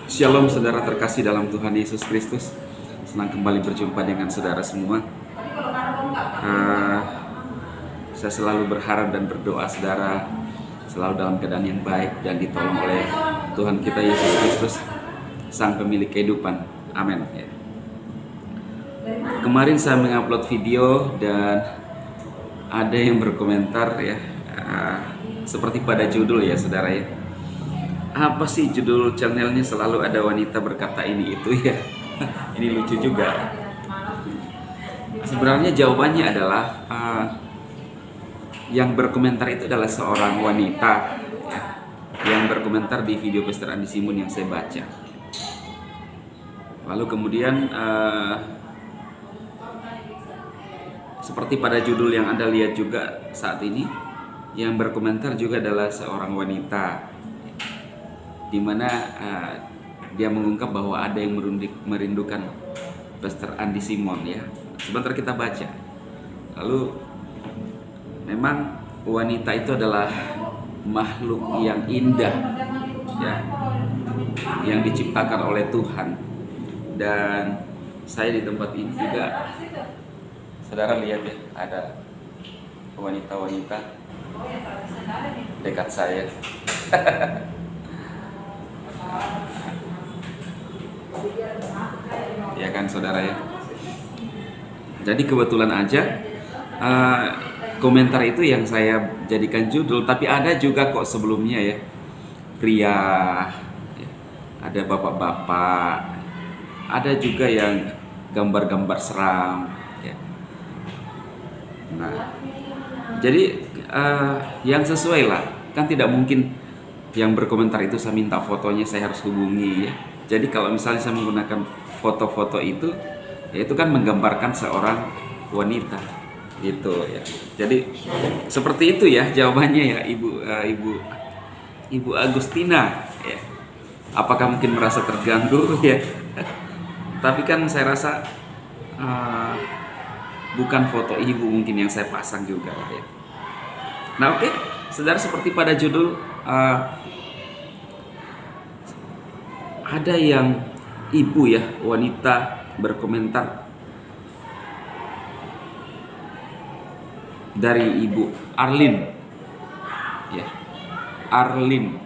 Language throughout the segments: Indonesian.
Shalom saudara terkasih dalam Tuhan Yesus Kristus. Senang kembali berjumpa dengan saudara semua. Saya selalu berharap dan berdoa saudara selalu dalam keadaan yang baik dan ditolong oleh Tuhan kita Yesus Kristus, Sang Pemilik kehidupan. Amin. Kemarin saya mengupload video dan ada yang berkomentar ya, seperti pada judul ya saudara ya. Apa sih judul channelnya selalu ada wanita berkata ini itu ya. Ini lucu juga. Sebenarnya jawabannya adalah yang berkomentar itu adalah seorang wanita ya, yang berkomentar di video Pastor Andi Simon yang saya baca. Lalu kemudian seperti pada judul yang Anda lihat juga saat ini, yang berkomentar juga adalah seorang wanita, di mana dia mengungkap bahwa ada yang merindukan Pastor Andi Simon ya. Sebentar kita baca. Lalu memang wanita itu adalah makhluk yang indah ya, yang diciptakan oleh Tuhan. Dan saya di tempat ini juga, saudara lihat ya, ada wanita-wanita dekat saya. Ya kan saudara ya. Jadi kebetulan aja komentar itu yang saya jadikan judul, tapi ada juga kok sebelumnya ya, pria ya, ada bapak-bapak, ada juga yang gambar-gambar seram ya. Nah, jadi yang sesuai lah, kan tidak mungkin yang berkomentar itu saya minta fotonya, saya harus hubungi ya. Jadi kalau misalnya saya menggunakan foto-foto itu, ya itu kan menggambarkan seorang wanita gitu ya. Jadi seperti itu ya jawabannya ya Ibu Agustina ya. Apakah mungkin merasa terganggu ya? Tapi kan saya rasa bukan foto ibu mungkin yang saya pasang juga ya. Nah oke, saudara, seperti pada judul, ada yang ibu ya, wanita berkomentar dari Ibu Arlin ya. Arlin,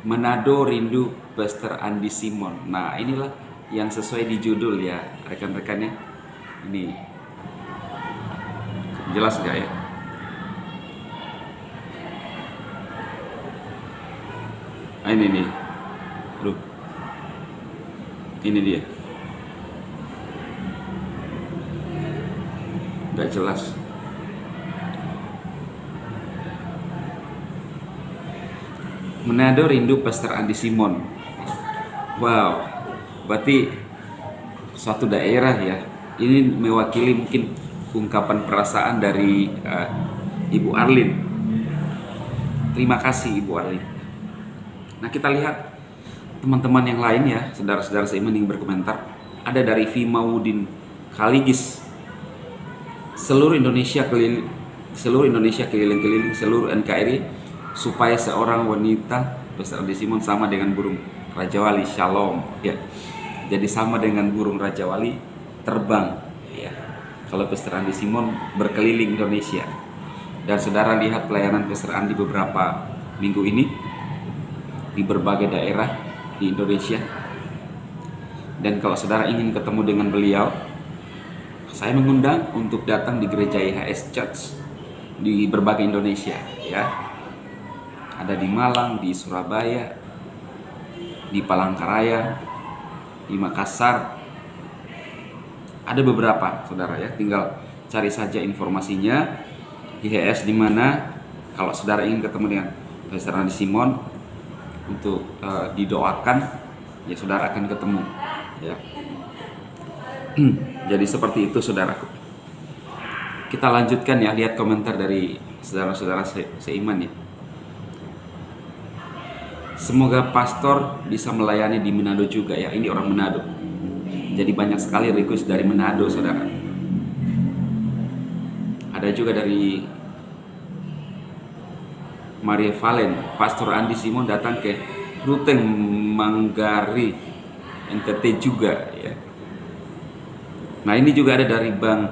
Manado rindu Pastor Andi Simon. Nah inilah yang sesuai di judul ya rekan-rekannya. Ini jelas gak ya? Nah, ini nih. Loh. Ini dia. Gak jelas. Manado rindu Pastor Andi Simon. Wow. Berarti suatu daerah ya. Ini mewakili mungkin ungkapan perasaan dari Ibu Arlin. Terima kasih Ibu Arlin. Nah kita lihat teman-teman yang lain ya, saudara-saudara seiman yang berkomentar. Ada dari Vimaudin Kaligis, seluruh Indonesia keliling-keliling seluruh NKRI supaya seorang wanita Pastor Andi Simon sama dengan burung Raja Wali. Shalom ya. Jadi sama dengan burung Raja Wali terbang ya, kalau Pastor Andi Simon berkeliling Indonesia. Dan saudara lihat pelayanan Pastor Andi beberapa minggu ini di berbagai daerah di Indonesia. Dan kalau saudara ingin ketemu dengan beliau, saya mengundang untuk datang di gereja IHS Church di berbagai Indonesia ya. Ada di Malang, di Surabaya, di Palangkaraya, di Makassar. Ada beberapa saudara ya, tinggal cari saja informasinya. IHS di mana. Kalau saudara ingin ketemu dengan Pastor Andi Simon untuk didoakan, ya saudara akan ketemu ya. Jadi seperti itu saudaraku. Kita lanjutkan ya, lihat komentar dari saudara-saudara seiman ya. Semoga pastor bisa melayani di Manado juga ya. Ini orang Manado. Jadi banyak sekali request dari Manado saudara. Ada juga dari Maria Valen, Pastor Andi Simon datang ke Ruteng Manggari NTT juga ya. Nah ini juga ada dari Bang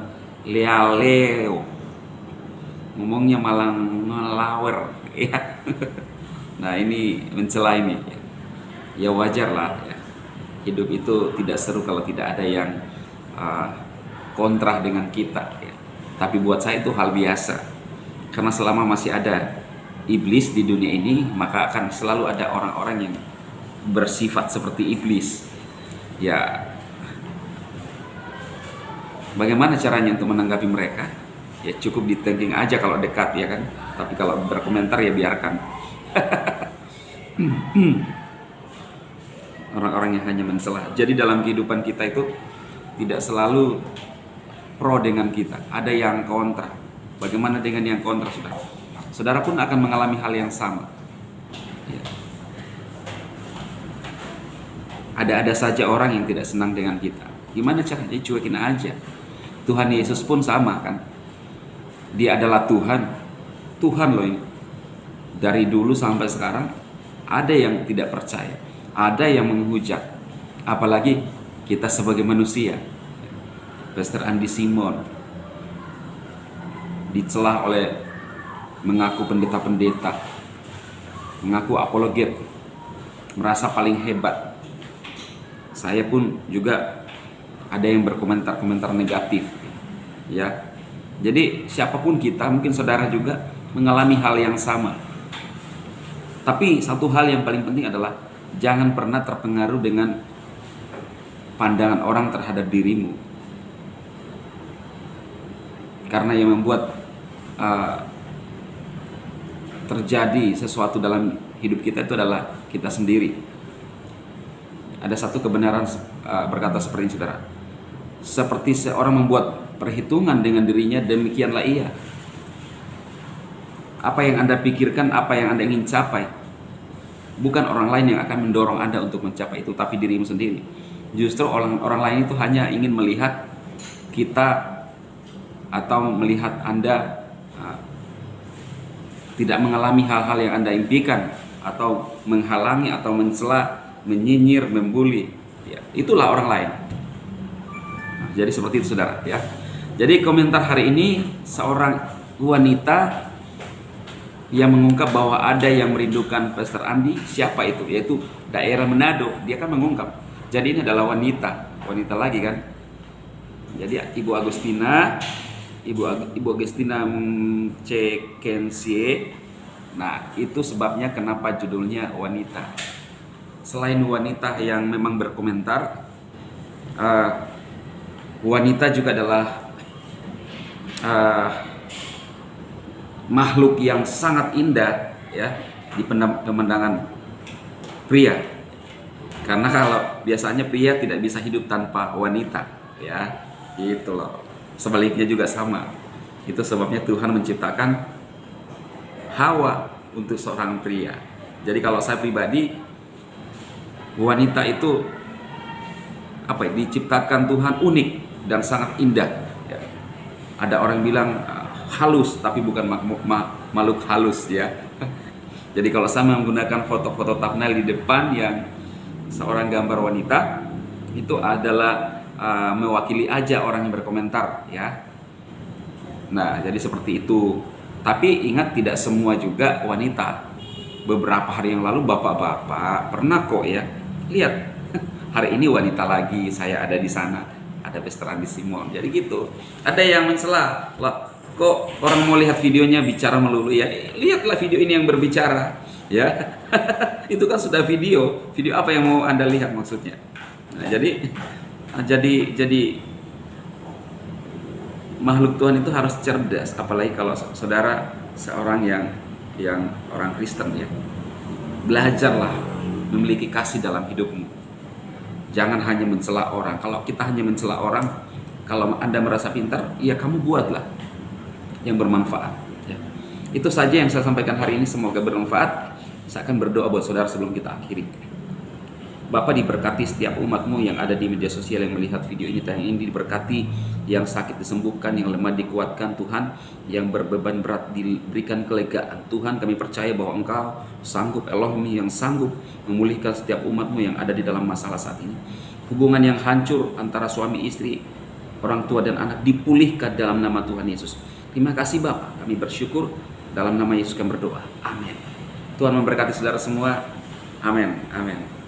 Lealeo, ngomongnya malang ngelawer ya. Nah ini mencela ini ya, wajar lah ya. Hidup itu tidak seru kalau tidak ada yang kontra dengan kita ya. Tapi buat saya itu hal biasa, karena selama masih ada iblis di dunia ini, maka akan selalu ada orang-orang yang bersifat seperti iblis ya. Bagaimana caranya untuk menanggapi mereka? Ya cukup di-tagging aja kalau dekat ya kan. Tapi kalau berkomentar ya biarkan. Orang-orang yang hanya mencela. Jadi dalam kehidupan kita itu tidak selalu pro dengan kita. Ada yang kontra. Bagaimana dengan yang kontra, saudara? Saudara pun akan mengalami hal yang sama. Ya. Ada saja orang yang tidak senang dengan kita. Gimana caranya? Cuekin aja. Tuhan Yesus pun sama kan. Dia adalah Tuhan. Tuhan loh ini. Dari dulu sampai sekarang ada yang tidak percaya, ada yang menghujat. Apalagi kita sebagai manusia. Pastor Andi Simon dicela oleh mengaku pendeta-pendeta, mengaku apologet, merasa paling hebat. Saya pun juga ada yang berkomentar-komentar negatif ya. Jadi siapapun kita, mungkin saudara juga mengalami hal yang sama. Tapi satu hal yang paling penting adalah jangan pernah terpengaruh dengan pandangan orang terhadap dirimu. Karena yang membuat terjadi sesuatu dalam hidup kita itu adalah kita sendiri. Ada satu kebenaran berkata seperti ini, saudara. Seperti seorang membuat perhitungan dengan dirinya, demikianlah ia. Apa yang Anda pikirkan, apa yang Anda ingin capai, bukan orang lain yang akan mendorong Anda untuk mencapai itu, tapi dirimu sendiri. Justru orang lain itu hanya ingin melihat kita atau melihat Anda tidak mengalami hal-hal yang Anda impikan, atau menghalangi, atau mencela, menyinyir, membuli. Ya, itulah orang lain. Jadi seperti itu, saudara ya. Jadi komentar hari ini, seorang wanita yang mengungkap bahwa ada yang merindukan Pastor Andi. Siapa itu? Yaitu daerah Manado. Dia kan mengungkap. Jadi ini adalah wanita lagi kan. Jadi Ibu Agustina Cekensie. Nah itu sebabnya kenapa judulnya wanita. Selain wanita yang memang berkomentar, wanita juga adalah makhluk yang sangat indah ya di pemandangan pria. Karena kalau biasanya pria tidak bisa hidup tanpa wanita ya, gitu loh. Sebaliknya juga sama. Itu sebabnya Tuhan menciptakan Hawa untuk seorang pria. Jadi kalau saya pribadi, wanita itu diciptakan Tuhan unik dan sangat indah ya. Ada orang bilang halus, tapi bukan makhluk halus ya. Jadi kalau saya menggunakan foto-foto thumbnail di depan yang seorang gambar wanita, itu adalah mewakili aja orang yang berkomentar ya. Nah jadi seperti itu. Tapi ingat, tidak semua juga wanita. Beberapa hari yang lalu bapak-bapak pernah kok ya lihat, hari ini wanita lagi, saya ada di sana, ada Pastor Andi Simon. Jadi gitu. Ada yang mencela, lah kok orang mau lihat videonya bicara melulu ya. Lihatlah video ini yang berbicara ya. Itu kan sudah video apa yang mau Anda lihat maksudnya. Nah, jadi makhluk Tuhan itu harus cerdas, apalagi kalau saudara seorang yang orang Kristen ya. Belajarlah memiliki kasih dalam hidupmu. Jangan hanya mencela orang. Kalau kita hanya mencela orang, kalau Anda merasa pintar, ya kamu buatlah yang bermanfaat ya. Itu saja yang saya sampaikan hari ini, semoga bermanfaat. Saya akan berdoa buat saudara sebelum kita akhiri. Bapa, diberkati setiap umatmu yang ada di media sosial yang melihat video ini, Tuhan, ini diberkati yang sakit disembuhkan, yang lemah dikuatkan Tuhan, yang berbeban berat diberikan kelegaan. Tuhan, kami percaya bahwa Engkau sanggup, Elohim yang sanggup memulihkan setiap umat-Mu yang ada di dalam masalah saat ini. Hubungan yang hancur antara suami istri, orang tua dan anak dipulihkan dalam nama Tuhan Yesus. Terima kasih Bapa, kami bersyukur dalam nama Yesus kami berdoa. Amin. Tuhan memberkati saudara semua. Amin. Amin.